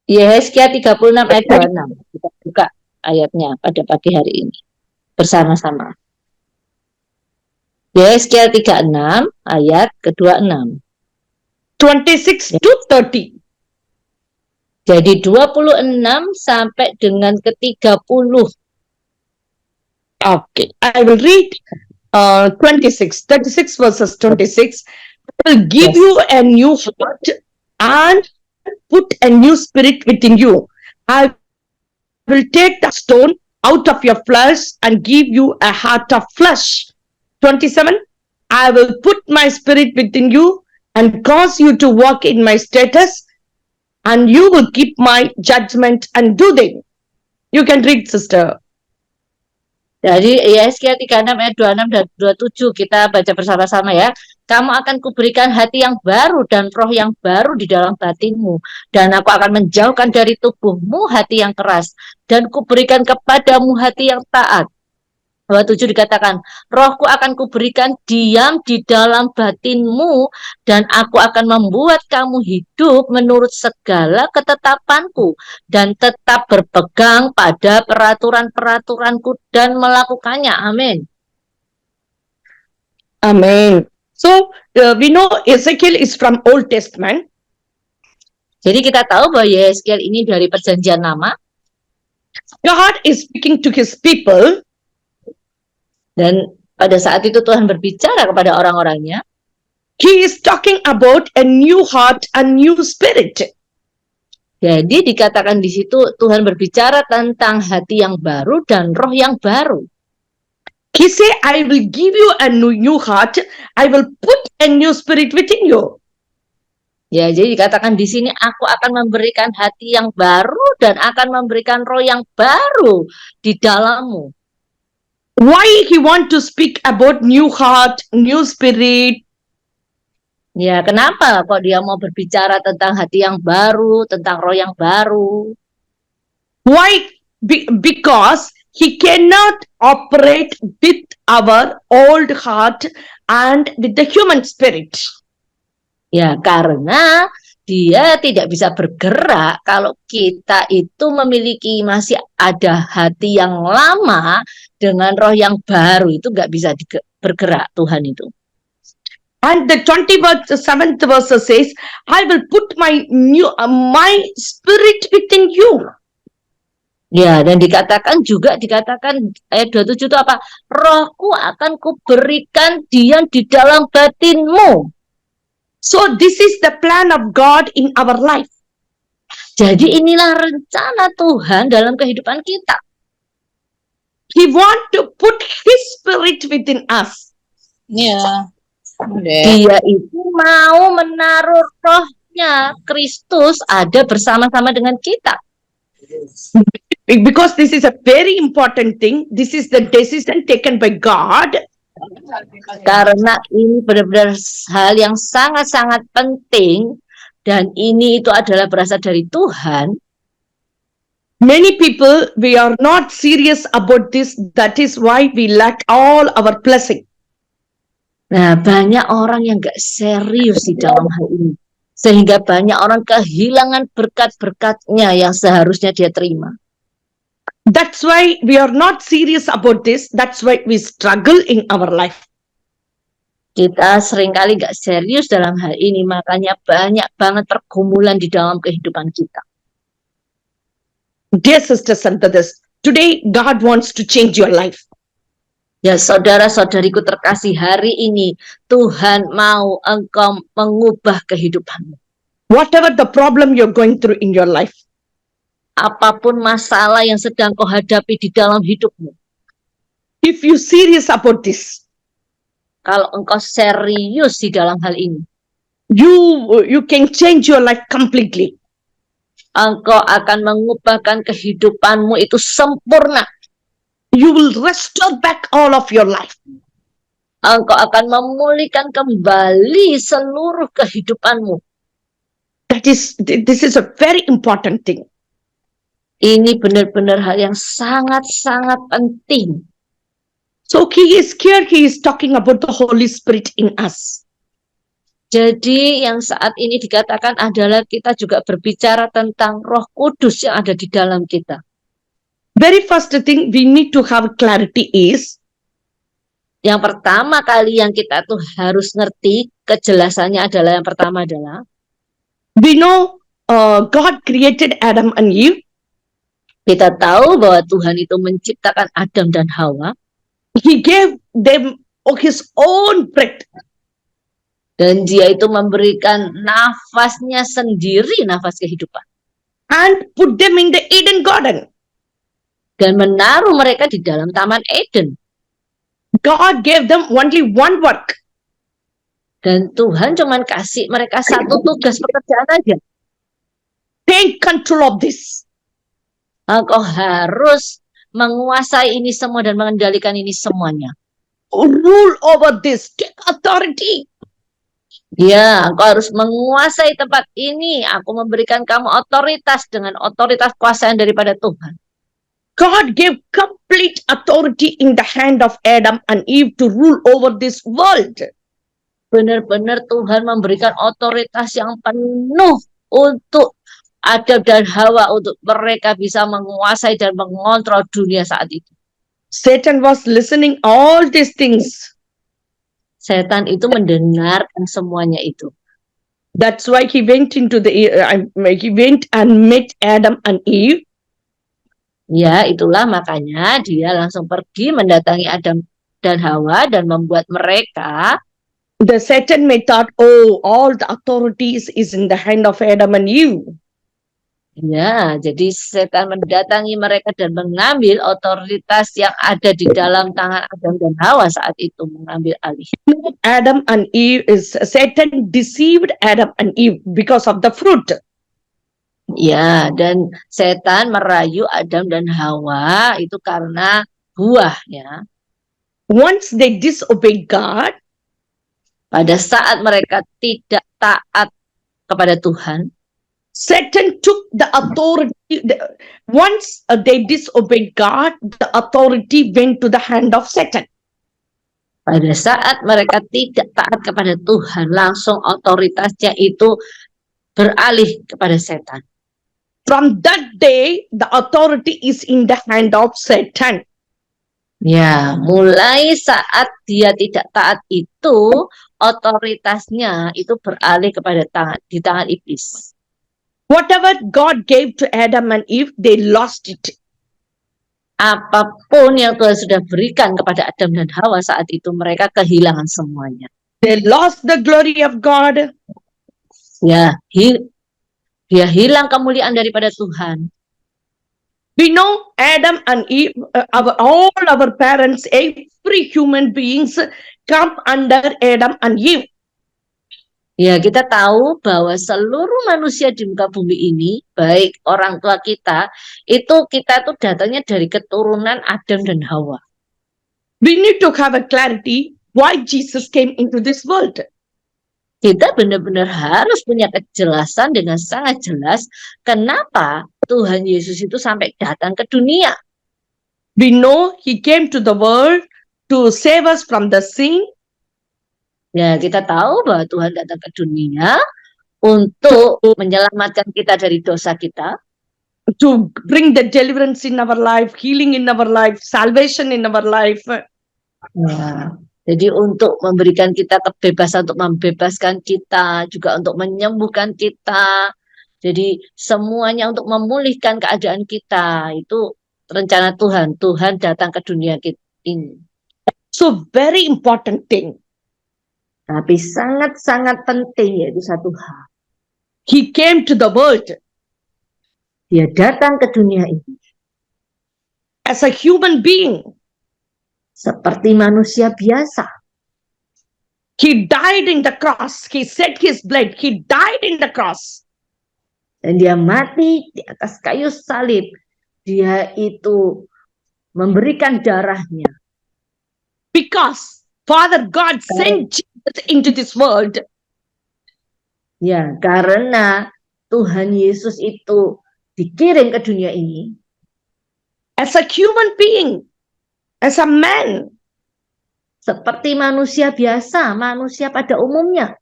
Yesaya 36 ayat 26. Kita buka ayatnya pada pagi hari ini bersama-sama. Yesaya 36 ayat ke-26. 26 to 30. Jadi 26 sampai dengan ke-30. Okay, I will read 36 verses 26. I will give you a new heart and put a new spirit within you. I will take the stone out of your flesh and give you a heart of flesh. 27. I will put my spirit within you and cause you to walk in my statutes, and you will keep my judgment and do them. You can read, sister. Dari Yesaya 36 ayat 26 dan 27 kita baca bersama-sama ya. Kamu akan kuberikan hati yang baru dan roh yang baru di dalam batinmu. Dan aku akan menjauhkan dari tubuhmu hati yang keras. Dan kuberikan kepadamu hati yang taat. 27 dikatakan, rohku akan kuberikan diam di dalam batinmu, dan aku akan membuat kamu hidup menurut segala ketetapanku, dan tetap berpegang pada peraturan-peraturanku dan melakukannya. Amin. Amen. So, we know Ezekiel is from Old Testament. Jadi kita tahu bahwa Yeskiel ini dari perjanjian lama. God is speaking to his people. Dan pada saat itu Tuhan berbicara kepada orang-orangnya. He is talking about a new heart, a new spirit. Jadi dikatakan di situ Tuhan berbicara tentang hati yang baru dan roh yang baru. He say, I will give you a new heart. I will put a new spirit within you. Ya, jadi dikatakan di sini aku akan memberikan hati yang baru dan akan memberikan roh yang baru di dalammu. Why he want to speak about new heart, new spirit? Ya, kenapa kok dia mau berbicara tentang hati yang baru, tentang roh yang baru? Why? Because he cannot operate with our old heart and with the human spirit. Ya, karena dia tidak bisa bergerak kalau kita itu memiliki masih ada hati yang lama dengan roh yang baru, itu nggak bisa bergerak Tuhan itu. And the 27th verse says, I will put my spirit within you. Ya, dan dikatakan ayat 27 itu apa? Rohku akan kuberikan diam di dalam batinmu. So this is the plan of God in our life. Jadi inilah rencana Tuhan dalam kehidupan kita. He want to put his spirit within us. Ya. Dia itu mau menaruh rohnya Kristus ada bersama-sama dengan kita. Because this is a very important thing. This is the decision taken by God. Karena ini benar-benar hal yang sangat-sangat penting dan ini itu adalah berasal dari Tuhan. Many people, we are not serious about this. That is why we lack all our blessing. Nah, banyak orang yang gak serius di dalam hal ini. Sehingga banyak orang kehilangan berkat-berkatnya yang seharusnya dia terima. That's why we are not serious about this. That's why we struggle in our life. Kita seringkali gak serius dalam hal ini, makanya banyak banget pergumulan di dalam kehidupan kita. Dear sisters and brothers, today God wants to change your life. Ya, saudara-saudariku terkasih, hari ini Tuhan mau engkau mengubah kehidupanmu. Whatever the problem you're going through in your life. Apapun masalah yang sedang kau hadapi di dalam hidupmu. If you serious about this. Kalau engkau serius di dalam hal ini. You can change your life completely. Engkau akan mengubahkan kehidupanmu itu sempurna. You will restore back all of your life. Engkau akan memulihkan kembali seluruh kehidupanmu. This is a very important thing. Ini benar-benar hal yang sangat-sangat penting. So he is here, he is talking about the Holy Spirit in us. Jadi yang saat ini dikatakan adalah kita juga berbicara tentang Roh Kudus yang ada di dalam kita. Very first thing we need to have clarity is, Yang pertama kali yang kita tuh harus ngerti, kejelasannya adalah yang pertama adalah we know God created Adam and Eve. kita tahu bahwa Tuhan itu menciptakan Adam dan Hawa. He gave them his own breath. Dan dia itu memberikan nafasnya sendiri, nafas kehidupan. And put them in the Eden garden. Dan menaruh mereka di dalam Taman Eden. God gave them only one work. Dan Tuhan cuma kasih mereka satu tugas pekerjaan aja. Take control of this. Engkau harus menguasai ini semua dan mengendalikan ini semuanya. Rule over this. Take authority. Ya, engkau harus menguasai tempat ini. Aku memberikan kamu otoritas dengan otoritas kuasa yang daripada Tuhan. God gave complete authority in the hand of Adam and Eve to rule over this world. Benar-benar Tuhan memberikan otoritas yang penuh untuk Adam dan Hawa untuk mereka bisa menguasai dan mengontrol dunia saat itu. Satan was listening all these things. Setan itu mendengarkan semuanya itu. That's why he went and met Adam and Eve. Ya, itulah makanya dia langsung pergi mendatangi Adam dan Hawa dan membuat mereka. The Satan may thought, oh, all the authorities is in the hand of Adam and Eve. Ya, jadi setan mendatangi mereka dan mengambil otoritas yang ada di dalam tangan Adam dan Hawa saat itu, mengambil alih. Satan deceived Adam and Eve because of the fruit. Ya, dan setan merayu Adam dan Hawa itu karena buah, ya. Once they disobey God, pada saat mereka tidak taat kepada Tuhan, Satan took the authority. Once they disobeyed God, the authority went to the hand of Satan. Pada saat mereka tidak taat kepada Tuhan, langsung otoritasnya itu beralih kepada setan. From that day, the authority is in the hand of Satan. Ya, mulai saat dia tidak taat itu, otoritasnya itu beralih kepada di tangan iblis. Whatever God gave to Adam and Eve, they lost it. Apapun yang Tuhan sudah berikan kepada Adam dan Hawa saat itu, mereka kehilangan semuanya. They lost the glory of God. Ya, dia hilang kemuliaan daripada Tuhan. We know Adam and Eve, all our parents, every human beings come under Adam and Eve. Ya, kita tahu bahwa seluruh manusia di muka bumi ini, baik orang tua kita, itu kita tuh datangnya dari keturunan Adam dan Hawa. We need to have a clarity why Jesus came into this world. Kita benar-benar harus punya kejelasan dengan sangat jelas kenapa Tuhan Yesus itu sampai datang ke dunia. We know He came to the world to save us from the sin. Ya, kita tahu bahwa Tuhan datang ke dunia untuk menyelamatkan kita dari dosa kita. To bring the deliverance in our life, healing in our life, salvation in our life. Ya, jadi untuk memberikan kita kebebasan, untuk membebaskan kita, juga untuk menyembuhkan kita. Jadi semuanya untuk memulihkan keadaan kita. Itu rencana Tuhan. Tuhan datang ke dunia ini. So very important thing. Tapi sangat-sangat penting yaitu satu hal. He came to the world. Dia datang ke dunia ini. As a human being. Seperti manusia biasa. He died in the cross. He shed his blood. He died in the cross. Dan dia mati di atas kayu salib. Dia itu memberikan darahnya. Because Father God sent Jesus into this world. Ya, karena Tuhan Yesus itu dikirim ke dunia ini. As a human being. As a man. Seperti manusia biasa, manusia pada umumnya.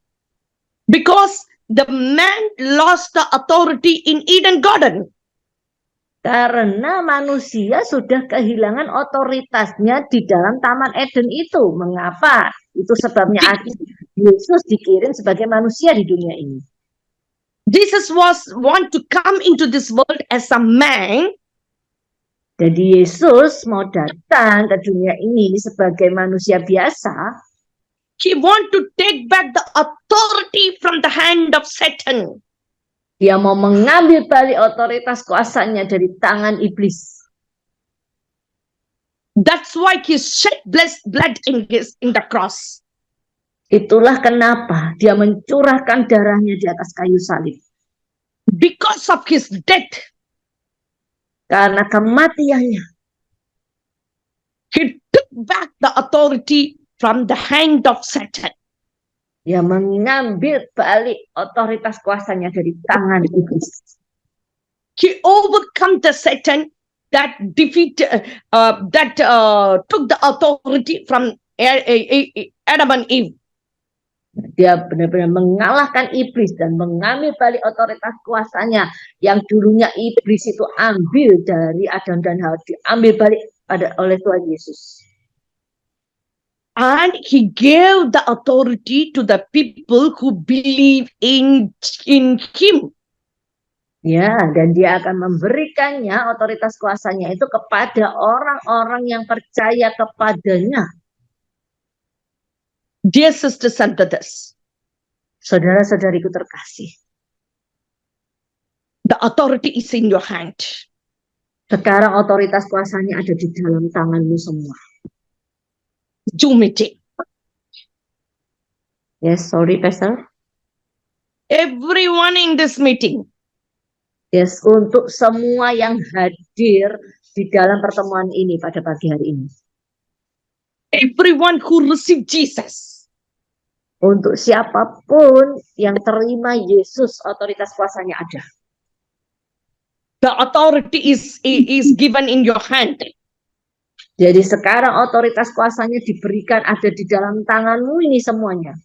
Because the man lost the authority in Eden Garden. Karena manusia sudah kehilangan otoritasnya di dalam Taman Eden itu. Mengapa? Itu sebabnya Yesus dikirim sebagai manusia di dunia ini. Jesus was want to come into this world as a man. Jadi Yesus mau datang ke dunia ini sebagai manusia biasa. He want to take back the authority from the hand of Satan. Dia mau mengambil balik otoritas kuasanya dari tangan iblis. That's why he shed blood in the cross. Itulah kenapa dia mencurahkan darahnya di atas kayu salib. Because of his death. Karena kematiannya. He took back the authority from the hand of Satan. Dia mengambil balik otoritas kuasanya dari tangan iblis. He overcome the Satan that took the authority from Adam and Eve. Dia benar-benar mengalahkan iblis dan mengambil balik otoritas kuasanya yang dulunya iblis itu ambil dari Adam dan Hawa, diambil balik oleh Tuhan Yesus. And he gave the authority to the people who believe in him. Ya, dan dia akan memberikannya otoritas kuasanya itu kepada orang-orang yang percaya kepadanya. Dear sisters and brothers, saudara-saudariku terkasih, the authority is in your hand. Sekarang otoritas kuasanya ada di dalam tanganmu semua. Zoom meeting. Yes, sorry, Pastor. Everyone in this meeting. Yes, untuk semua yang hadir di dalam pertemuan ini pada pagi hari ini. Everyone who received Jesus. Untuk siapapun yang terima Yesus, otoritas kuasanya ada. The authority is given in your hand. Jadi sekarang otoritas kuasanya diberikan ada di dalam tanganmu ini semuanya.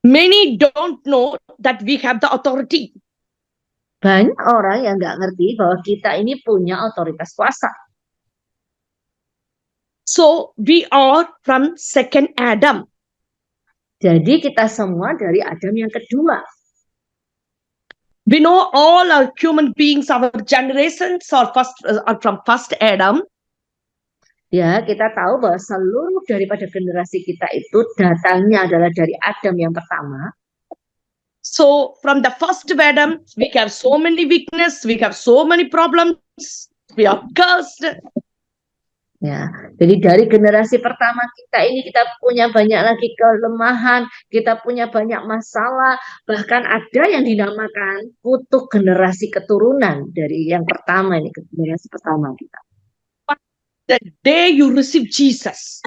Many don't know that we have the authority. Banyak orang yang nggak ngerti bahwa kita ini punya otoritas kuasa. So we are from second Adam. Jadi kita semua dari Adam yang kedua. We know all our human beings, our generations are from first Adam. Ya, kita tahu bahwa seluruh daripada generasi kita itu datangnya adalah dari Adam yang pertama. So from the first Adam, we have so many weakness, we have so many problems, we are cursed. Ya, jadi dari generasi pertama kita ini kita punya banyak lagi kelemahan, kita punya banyak masalah, bahkan ada yang dinamakan kutuk generasi keturunan dari yang pertama ini, generasi pertama kita. The day you receive Jesus.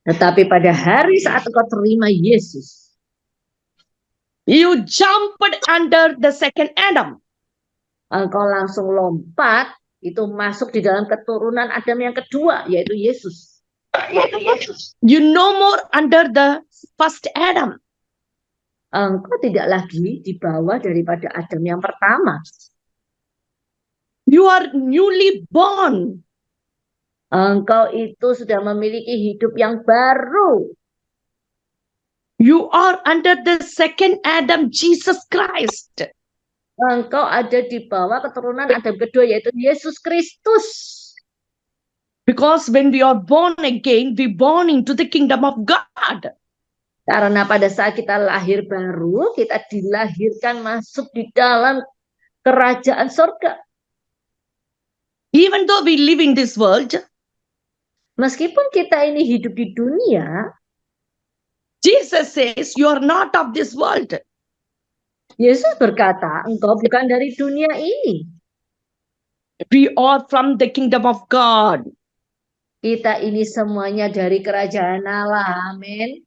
Tetapi pada hari saat engkau terima Yesus, you jumped under the second Adam. Engkau langsung lompat itu masuk di dalam keturunan Adam yang kedua, yaitu Yesus. You no more under the first Adam. Engkau tidak lagi di bawah daripada Adam yang pertama. You are newly born. Engkau itu sudah memiliki hidup yang baru. You are under the second Adam, Jesus Christ. Engkau ada di bawah keturunan Adam kedua, yaitu Yesus Kristus. Because when we are born again, we born into the kingdom of God. Karena pada saat kita lahir baru, kita dilahirkan masuk di dalam kerajaan surga. Even though we live in this world, meskipun kita ini hidup di dunia, Jesus says, you are not of this world. Yesus berkata, engkau bukan dari dunia ini. We are from the kingdom of God. Kita ini semuanya dari kerajaan Allah. Amin.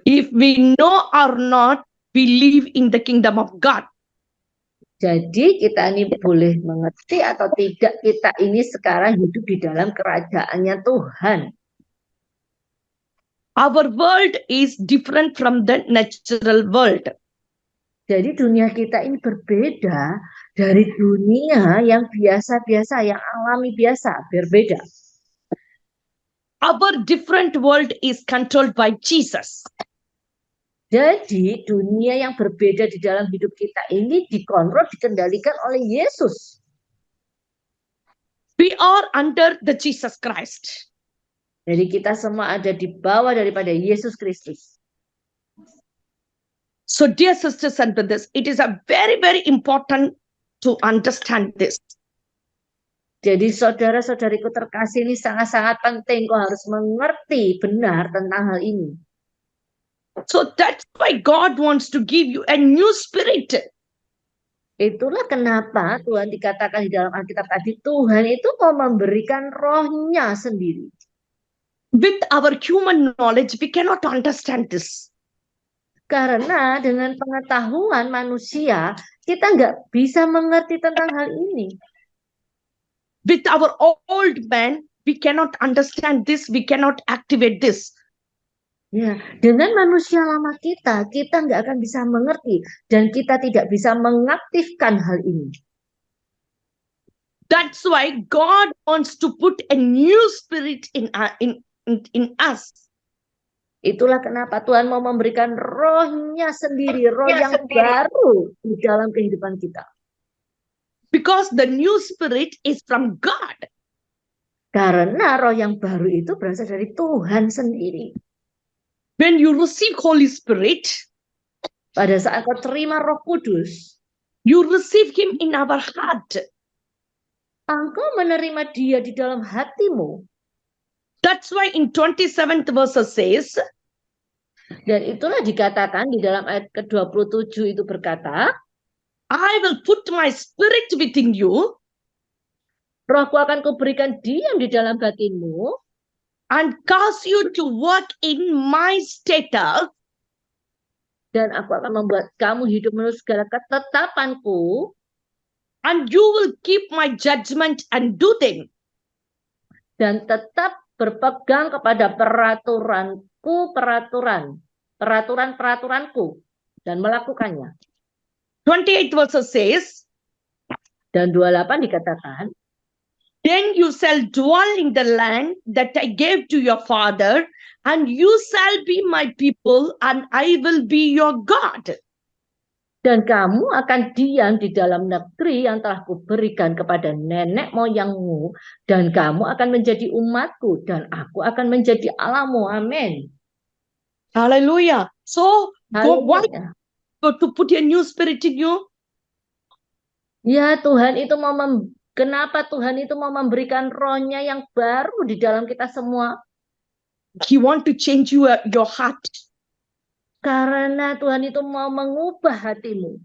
If we know or not, we live in the kingdom of God. Jadi kita ini boleh mengerti atau tidak, kita ini sekarang hidup di dalam kerajaannya Tuhan. Our world is different from the natural world. Jadi dunia kita ini berbeda dari dunia yang biasa-biasa, yang alami biasa, berbeda. Our different world is controlled by Jesus. Jadi dunia yang berbeda di dalam hidup kita ini dikontrol, dikendalikan oleh Yesus. We are under the Jesus Christ. Jadi kita semua ada di bawah daripada Yesus Kristus. So dear sisters and brothers, it is a very, very important to understand this. Jadi saudara-saudariku terkasih, ini sangat-sangat penting. Kau harus mengerti benar tentang hal ini. So that's why God wants to give you a new spirit. Itulah kenapa Tuhan dikatakan di dalam Alkitab tadi, Tuhan itu mau memberikan rohnya sendiri. With our human knowledge, we cannot understand this. Karena dengan pengetahuan manusia, kita nggak bisa mengerti tentang hal ini. With our old man, we cannot understand this, we cannot activate this. Ya, dengan manusia lama kita nggak akan bisa mengerti dan kita tidak bisa mengaktifkan hal ini. That's why God wants to put a new spirit in us. Itulah kenapa Tuhan mau memberikan rohnya sendiri, roh yang baru di dalam kehidupan kita. Because the new spirit is from God. Karena roh yang baru itu berasal dari Tuhan sendiri. When you receive Holy Spirit, pada saat kau terima Roh Kudus, you receive Him in our heart. Engkau menerima Dia di dalam hatimu. That's why in 27th verse says, dan itulah dikatakan di dalam ayat ke-27 itu berkata, I will put my spirit within you. Rohku akan kuberikan diam di dalam batinmu. And cause you to work in my statutes. Dan aku akan membuat kamu hidup menurut segala ketetapanku. And you will keep my judgment and do them. Dan tetap berpegang kepada peraturanku dan melakukannya. 28 verse says, dan 28 dikatakan, then you shall dwell in the land that I gave to your father, and you shall be my people, and I will be your God. Dan kamu akan diam di dalam negeri yang telah kuberikan kepada nenek moyangmu, dan kamu akan menjadi umatku, dan aku akan menjadi Allahmu. Amin. Hallelujah. So, Hallelujah. God to put a new spirit in you? Ya, Tuhan itu kenapa Tuhan itu mau memberikan rohnya yang baru di dalam kita semua? He want to change your heart. Karena Tuhan itu mau mengubah hatimu.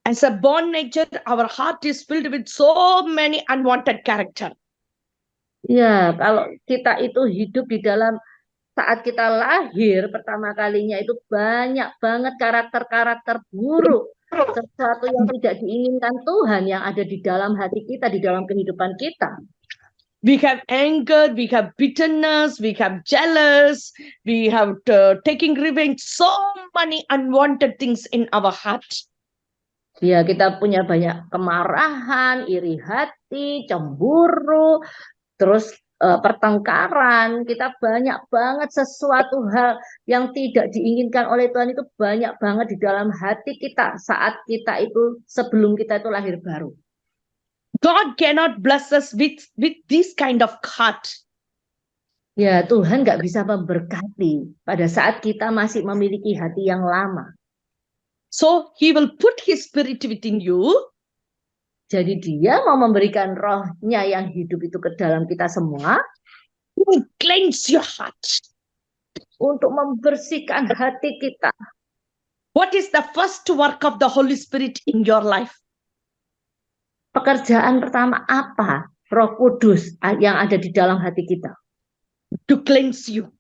As a born nature, our heart is filled with so many unwanted character. Ya, kalau kita itu hidup di dalam saat kita lahir pertama kalinya itu banyak banget karakter-karakter buruk. Sesuatu yang tidak diinginkan Tuhan yang ada di dalam hati kita, di dalam kehidupan kita. We have anger, we have bitterness, we have jealous, we have taking revenge, so many unwanted things in our heart. Ya, kita punya banyak kemarahan, iri hati, cemburu, terus pertengkaran. Kita banyak banget sesuatu hal yang tidak diinginkan oleh Tuhan itu banyak banget di dalam hati kita saat kita itu sebelum kita itu lahir baru. God cannot bless us with this kind of heart. Ya, Tuhan nggak bisa memberkati pada saat kita masih memiliki hati yang lama. So He will put His spirit within you. Jadi Dia mau memberikan rohnya yang hidup itu ke dalam kita semua. To cleanse your heart. Untuk membersihkan hati kita. What is the first work of the Holy Spirit in your life? Pekerjaan pertama apa Roh Kudus yang ada di dalam hati kita? To cleanse you.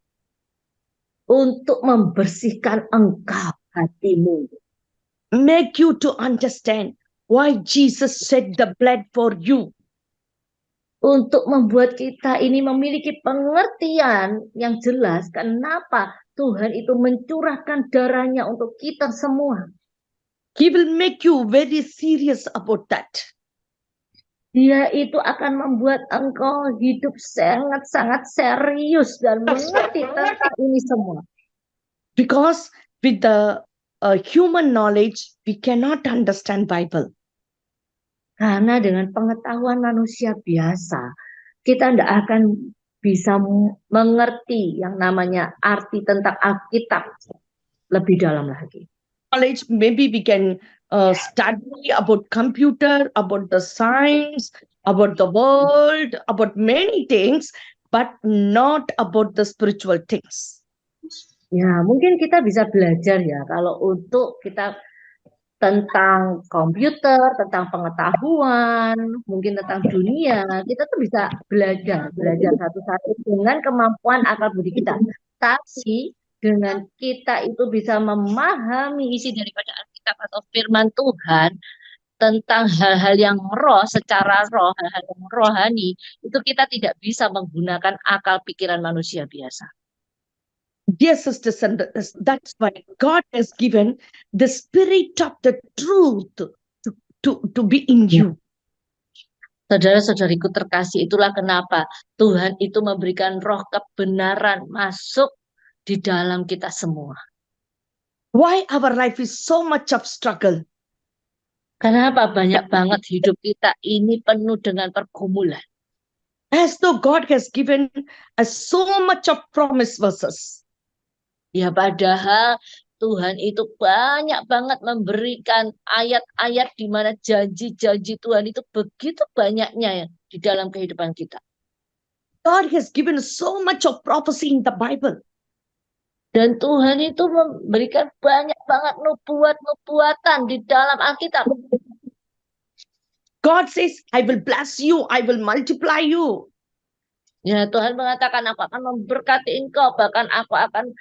Untuk membersihkan engkau, hatimu. Make you to understand why Jesus shed the blood for you. untuk membuat kita ini memiliki pengertian yang jelas kenapa Tuhan itu mencurahkan darahnya untuk kita semua. He will make you very serious about that. Dia itu akan membuat engkau hidup sangat-sangat serius dan mengerti tentang ini semua. Because with the human knowledge, we cannot understand Bible. Karena dengan pengetahuan manusia biasa, kita tidak akan bisa mengerti yang namanya arti tentang Alkitab lebih dalam lagi. Knowledge, maybe we can study about computer, about the science, about the world, about many things, but not about the spiritual things. Ya, mungkin kita bisa belajar ya kalau untuk kita tentang komputer, tentang pengetahuan, mungkin tentang dunia, kita tuh bisa belajar satu-satu dengan kemampuan akal budi kita. Tapi dengan kita itu bisa memahami isi daripada Alkitab atau firman Tuhan tentang hal-hal yang roh, secara roh, hal-hal yang rohani, itu kita tidak bisa menggunakan akal pikiran manusia biasa. Dear sisters and brothers, that's why God has given the spirit of the truth to be in you. Saudara-saudariku terkasih, itulah kenapa Tuhan itu memberikan roh kebenaran masuk di dalam kita semua. Why our life is so much of struggle? Kenapa banyak banget hidup kita ini penuh dengan pergumulan? As though God has given us so much of promise verses. Ya padahal Tuhan itu banyak banget memberikan ayat-ayat di mana janji-janji Tuhan itu begitu banyaknya ya di dalam kehidupan kita. God has given so much of prophecy in the Bible. Dan Tuhan itu memberikan banyak banget nubuat-nubuatan di dalam Alkitab. God says, I will bless you, I will multiply you. Ya, Tuhan mengatakan aku akan memberkati engkau, bahkan aku akan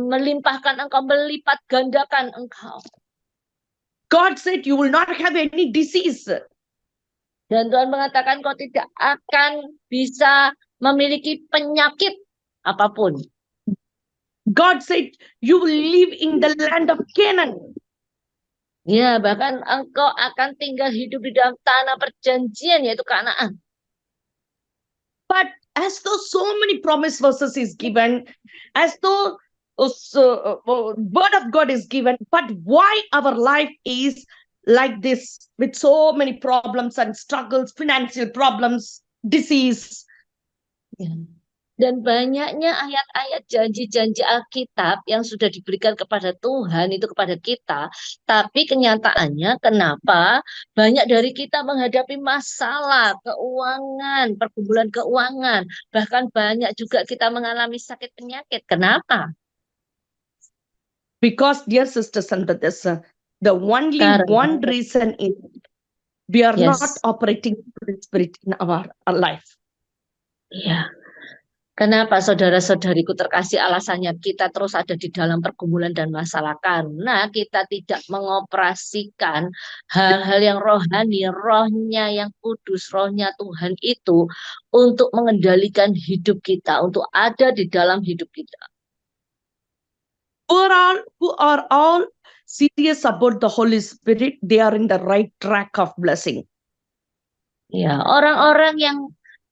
melimpahkan engkau, melipat gandakan engkau. God said you will not have any disease. Dan Tuhan mengatakan kau tidak akan bisa memiliki penyakit apapun. God said you will live in the land of Canaan. Ya, bahkan engkau akan tinggal hidup di dalam tanah perjanjian, yaitu Kanaan. But as though so many promise verses is given, as though word of God is given, but why our life is like this with so many problems and struggles, financial problems, disease? Ya. Dan banyaknya ayat-ayat janji-janji Alkitab yang sudah diberikan kepada Tuhan itu kepada kita. Tapi kenyataannya kenapa banyak dari kita menghadapi masalah keuangan, pergumulan keuangan. Bahkan banyak juga kita mengalami sakit penyakit. Kenapa? Because, dear sisters and brothers, the only one reason is we are not operating spirit in our life. Iya. Kenapa saudara-saudariku terkasih alasannya kita terus ada di dalam pergumulan dan masalah? Karena kita tidak mengoperasikan hal-hal yang rohani, rohnya yang kudus, rohnya Tuhan itu untuk mengendalikan hidup kita, untuk ada di dalam hidup kita. Who are all serious about the Holy Spirit, they are in the right track of blessing. Ya, orang-orang yang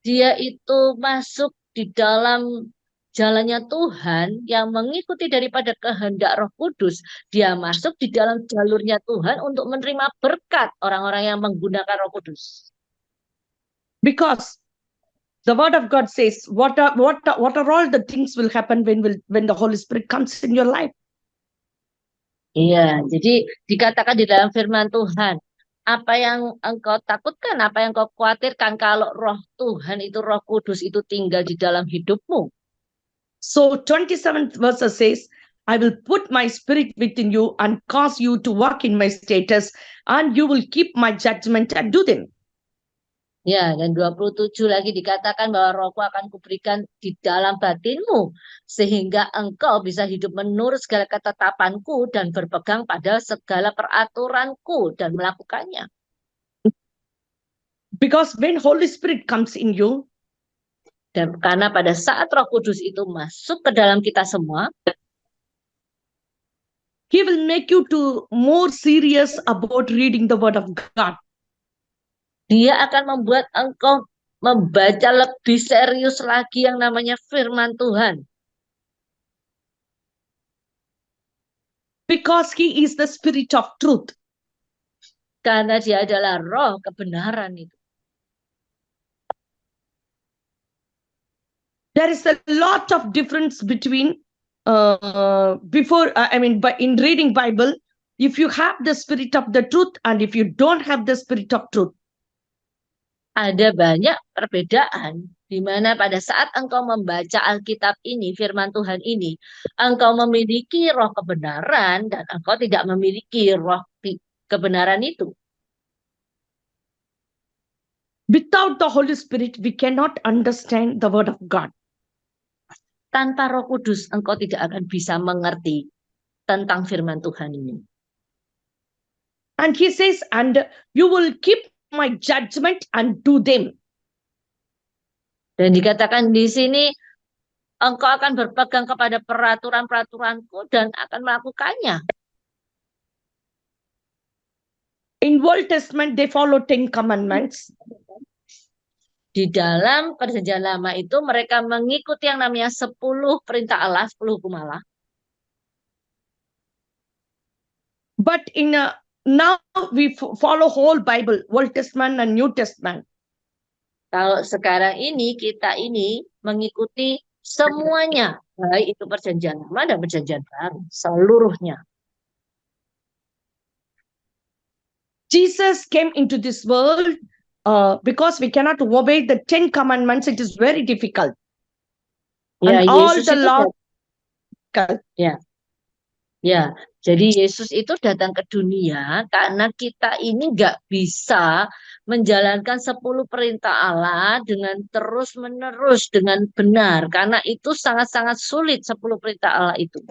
dia itu masuk di dalam jalannya Tuhan, yang mengikuti daripada kehendak Roh Kudus, dia masuk di dalam jalurnya Tuhan untuk menerima berkat orang-orang yang menggunakan Roh Kudus. Because the Word of God says, what are all the things will happen when the Holy Spirit comes in your life? Iya, jadi dikatakan di dalam firman Tuhan, apa yang engkau takutkan, apa yang engkau khawatirkan kalau Roh Tuhan itu, Roh Kudus itu tinggal di dalam hidupmu. So 27th verse says, I will put my spirit within you and cause you to walk in my status, and you will keep my judgment and do them. Ya, dan 27 lagi dikatakan bahwa Rohku akan kuberikan di dalam batinmu, sehingga engkau bisa hidup menurut segala ketetapanku dan berpegang pada segala peraturanku dan melakukannya. Because when Holy Spirit comes in you, Dan karena pada saat Roh Kudus itu masuk ke dalam kita semua, He will make you to more serious about reading the Word of God. Dia akan membuat engkau membaca lebih serius lagi yang namanya firman Tuhan. Because He is the Spirit of truth. Karena dia adalah roh kebenaran itu. There is a lot of difference between in reading Bible, if you have the Spirit of the truth and if you don't have the Spirit of truth. Ada banyak perbedaan di mana pada saat engkau membaca Alkitab ini, firman Tuhan ini, engkau memiliki roh kebenaran dan engkau tidak memiliki roh kebenaran itu. Without the Holy Spirit, we cannot understand the Word of God. Tanpa Roh Kudus, engkau tidak akan bisa mengerti tentang firman Tuhan ini. And He says, and you will keep my judgment and do them. Dan dikatakan di sini, engkau akan berpegang kepada peraturan-peraturanku dan akan melakukannya. In Old Testament, they follow 10 commandments. Di dalam Perjanjian Lama itu mereka mengikuti yang namanya 10 perintah Allah, 10 hukum Allah. But now we follow whole Bible, Old Testament and New Testament. Kalau sekarang ini kita ini mengikuti semuanya, baik itu Perjanjian Lama dan Perjanjian Baru, seluruhnya. Jesus came into this world because we cannot obey the 10 commandments. It is very difficult. Ya, and all Yesus the itu law. Ya, jadi Yesus itu datang ke dunia karena kita ini nggak bisa menjalankan 10 perintah Allah dengan terus-menerus, dengan benar. Karena itu sangat-sangat sulit 10 perintah Allah itu.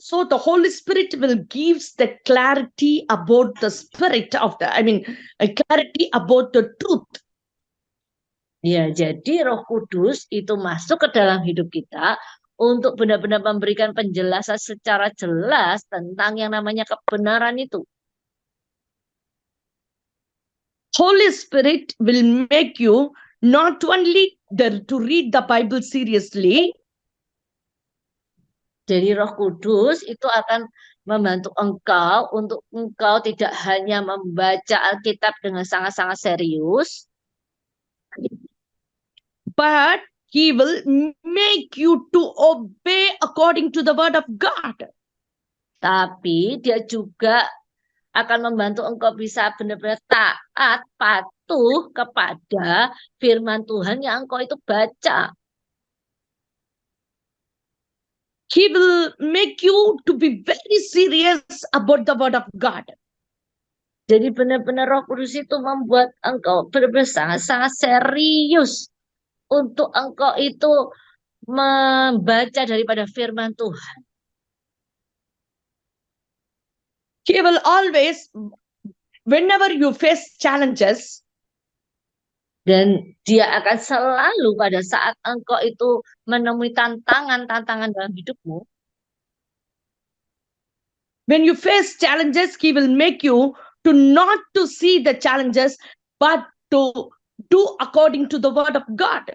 So the Holy Spirit will gives the clarity about the spirit of clarity about the truth. Ya, jadi Roh Kudus itu masuk ke dalam hidup kita untuk benar-benar memberikan penjelasan secara jelas tentang yang namanya kebenaran itu. Holy Spirit will make you not only to read the Bible seriously. Jadi Roh Kudus itu akan membantu engkau untuk engkau tidak hanya membaca Alkitab dengan sangat-sangat serius, but He will make you to obey according to the word of God. Tapi dia juga akan membantu engkau bisa benar-benar taat, patuh kepada firman Tuhan yang engkau itu baca. He will make you to be very serious about the word of God. Jadi benar-benar Roh Kudus itu membuat engkau benar-benar sangat-sangat serius untuk engkau itu membaca daripada firman Tuhan. He will always, whenever you face challenges, dan dia akan selalu pada saat engkau itu menemui tantangan-tantangan dalam hidupmu. When you face challenges, He will make you to not to see the challenges, but to do according to the word of God.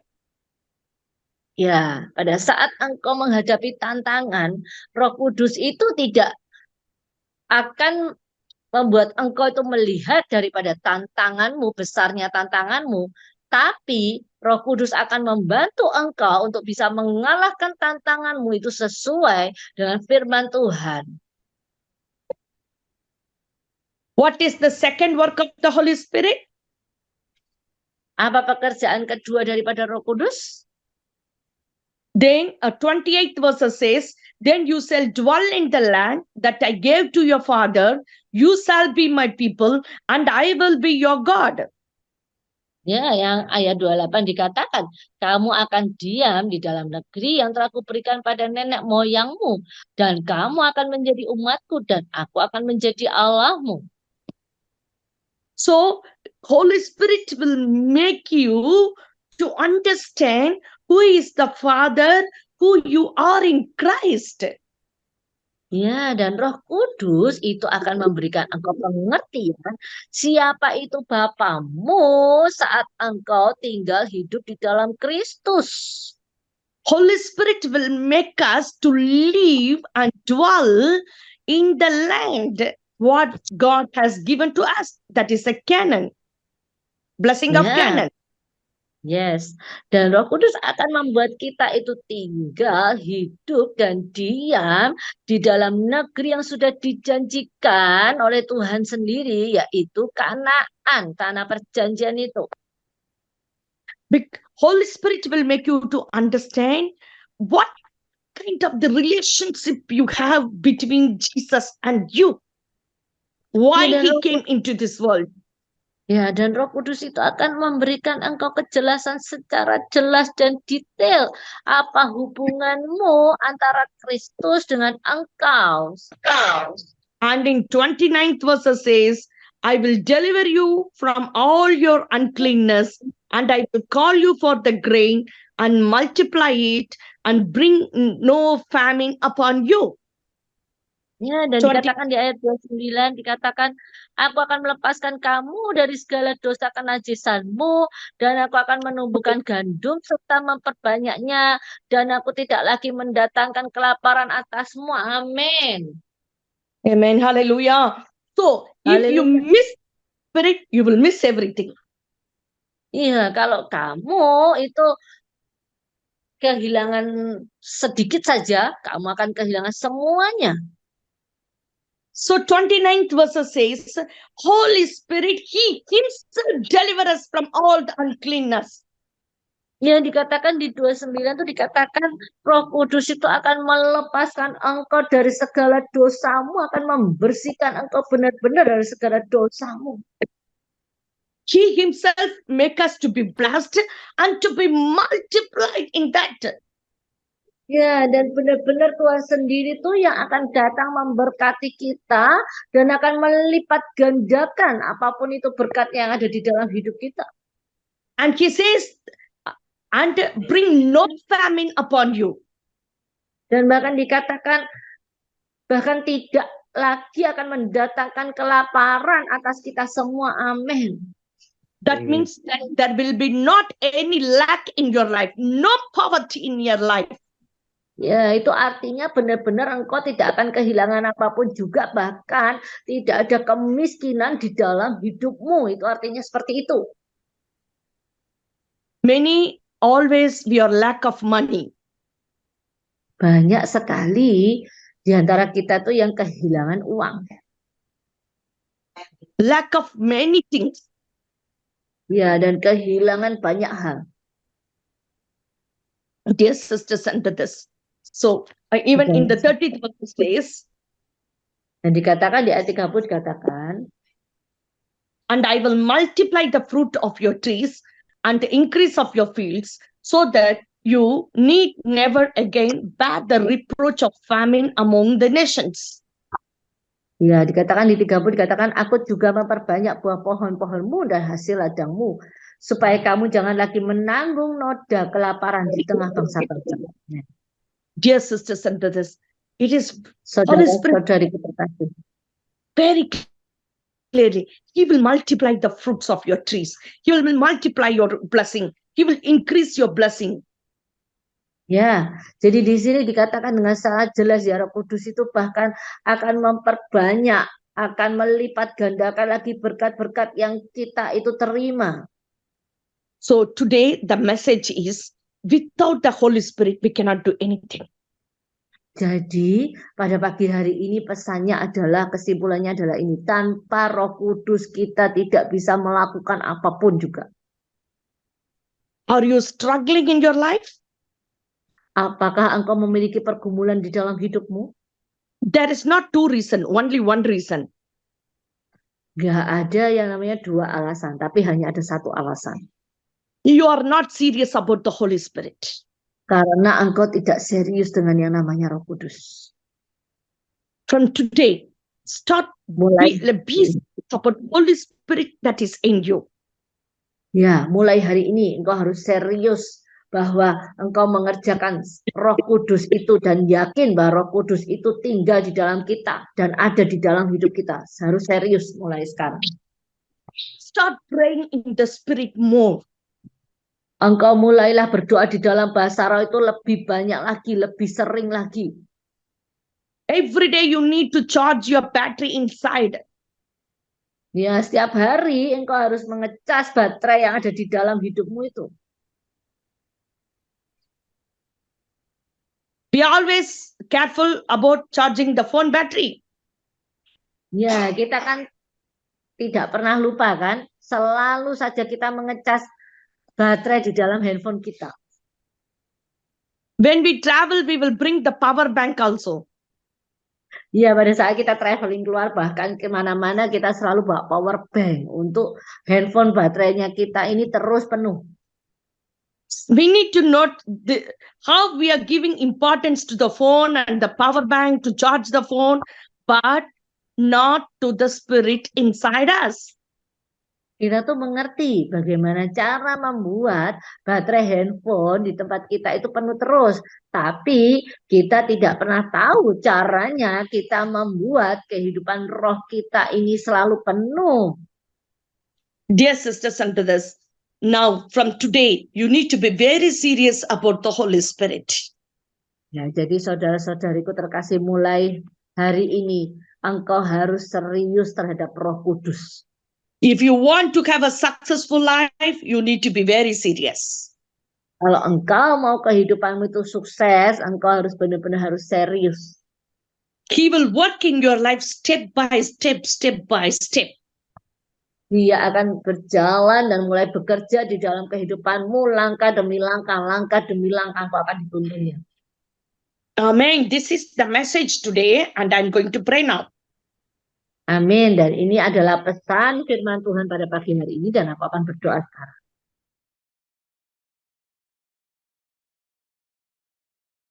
Ya, pada saat engkau menghadapi tantangan, Roh Kudus itu tidak akan membuat engkau itu melihat daripada tantanganmu, besarnya tantanganmu, tapi Roh Kudus akan membantu engkau untuk bisa mengalahkan tantanganmu itu sesuai dengan firman Tuhan. What is the second work of the Holy Spirit? Apa pekerjaan kedua daripada Roh Kudus? Then 28th verse says, then you shall dwell in the land that I gave to your father. You shall be my people and I will be your God. Ya, yang ayat 28 dikatakan, kamu akan diam di dalam negeri yang telah kuberikan pada nenek moyangmu, dan kamu akan menjadi umatku, dan aku akan menjadi Allahmu. So, Holy Spirit will make you to understand who is the Father, who you are in Christ. Ya, dan Roh Kudus itu akan memberikan engkau pengertian siapa itu Bapamu saat engkau tinggal hidup di dalam Kristus. Holy Spirit will make us to live and dwell in the land what God has given to us. That is a Canaan, blessing of Ya, Canaan. yes. Dan Roh Kudus akan membuat kita itu tinggal, hidup, dan diam di dalam negeri yang sudah dijanjikan oleh Tuhan sendiri, yaitu Kanaan, tanah perjanjian itu. Holy Spirit will make you to understand what kind of the relationship you have between Jesus and you. Why Ya, dan he Roh came into this world. Ya, dan Roh Kudus itu akan memberikan engkau kejelasan secara jelas dan detail apa hubunganmu antara Kristus dengan engkau. And in 29th verse says, I will deliver you from all your uncleanness, and I will call you for the grain and multiply it and bring no famine upon you. Ya, dan 20. dikatakan di ayat 29, dikatakan, aku akan melepaskan kamu dari segala dosa kenajisanmu, dan aku akan menumbuhkan gandum serta memperbanyaknya, dan aku tidak lagi mendatangkan kelaparan atasmu. Amin. Amen. Hallelujah. So, if you Haleluya. miss Spirit, you will miss everything. Iya, kalau kamu itu kehilangan sedikit saja, kamu akan kehilangan semuanya. So 29th verse says, Holy Spirit, he himself deliver us from all the uncleanness. Yang dikatakan di 29 itu dikatakan Roh Kudus itu akan melepaskan engkau dari segala dosamu, akan membersihkan engkau benar-benar dari segala dosamu. He himself make us to be blessed and to be multiplied in that. Ya, dan benar-benar Tuhan sendiri tuh yang akan datang memberkati kita dan akan melipat gandakan apapun itu berkat yang ada di dalam hidup kita. And he says, and bring no famine upon you. Dan bahkan dikatakan, bahkan tidak lagi akan mendatangkan kelaparan atas kita semua. Amin. That means that there will be not any lack in your life, no poverty in your life. Ya, itu artinya benar-benar engkau tidak akan kehilangan apapun juga, bahkan tidak ada kemiskinan di dalam hidupmu. Itu artinya seperti itu. Many always we are lack of money. Banyak sekali di antara kita tuh yang kehilangan uang. Lack of many things. Ya, dan kehilangan banyak hal. Dear sisters and brothers. So even in the 30th verse says, dan dikatakan di ayat 30 dikatakan, and I will multiply the fruit of your trees and the increase of your fields, so that you need never again bear the reproach of famine among the nations. Ya, dikatakan di 30 dikatakan, aku juga memperbanyak buah pohon-pohonmu dan hasil ladangmu, supaya kamu jangan lagi menanggung noda kelaparan di tengah bangsa-bangsa. Dear sisters and brothers, it is saudara-saudari kekasih. Very clearly, he will multiply the fruits of your trees. He will multiply your blessing. He will increase your blessing. Ya, jadi di sini dikatakan dengan sangat jelas ya, Roh Kudus itu bahkan akan memperbanyak, akan melipat gandakan lagi berkat-berkat yang kita itu terima. So today the message is, without the Holy Spirit we cannot do anything. Jadi pada pagi hari ini pesannya adalah, kesimpulannya adalah ini, tanpa Roh Kudus kita tidak bisa melakukan apapun juga. Are you struggling in your life? Apakah engkau memiliki pergumulan di dalam hidupmu? There is not two reasons, only one reason. Gak ada yang namanya dua alasan, tapi hanya ada satu alasan. You are not serious about the Holy Spirit. Karena engkau tidak serius dengan yang namanya Roh Kudus. From today, start be about Holy Spirit that is in you. Ya, mulai hari ini engkau harus serius bahwa engkau mengerjakan Roh Kudus itu dan yakin bahwa Roh Kudus itu tinggal di dalam kita dan ada di dalam hidup kita. Harus serius mulai sekarang. Start praying in the Spirit more. Engkau mulailah berdoa di dalam bahasa roh itu lebih banyak lagi, lebih sering lagi. Every day you need to charge your battery inside. Ya, setiap hari engkau harus mengecas baterai yang ada di dalam hidupmu itu. Be always careful about charging the phone battery. Ya, kita kan tidak pernah lupa kan, selalu saja kita mengecas baterai di dalam handphone kita. When we travel, we will bring the power bank also. Ya, pada saat kita traveling keluar, bahkan kemana-mana kita selalu bawa power bank untuk handphone baterainya kita ini terus penuh. We need to note how we are giving importance to the phone and the power bank to charge the phone, but not to the Spirit inside us. Kita tuh mengerti bagaimana cara membuat baterai handphone di tempat kita itu penuh terus. Tapi kita tidak pernah tahu caranya kita membuat kehidupan roh kita ini selalu penuh. Dear sisters and brothers, now from today, you need to be very serious about the Holy Spirit. Ya, jadi saudara-saudariku terkasih, mulai hari ini engkau harus serius terhadap Roh Kudus. If you want to have a successful life, you need to be very serious. Kalau engkau mau kehidupanmu itu sukses, engkau harus benar-benar harus serius. He will work in your life step by step, step by step. Dia akan berjalan dan mulai bekerja di dalam kehidupanmu langkah demi langkah engkau akan dituntunnya. Amen. This is the message today, and I'm going to pray now. Amin. Dan ini adalah pesan firman Tuhan pada pagi hari ini dan aku akan berdoa sekarang.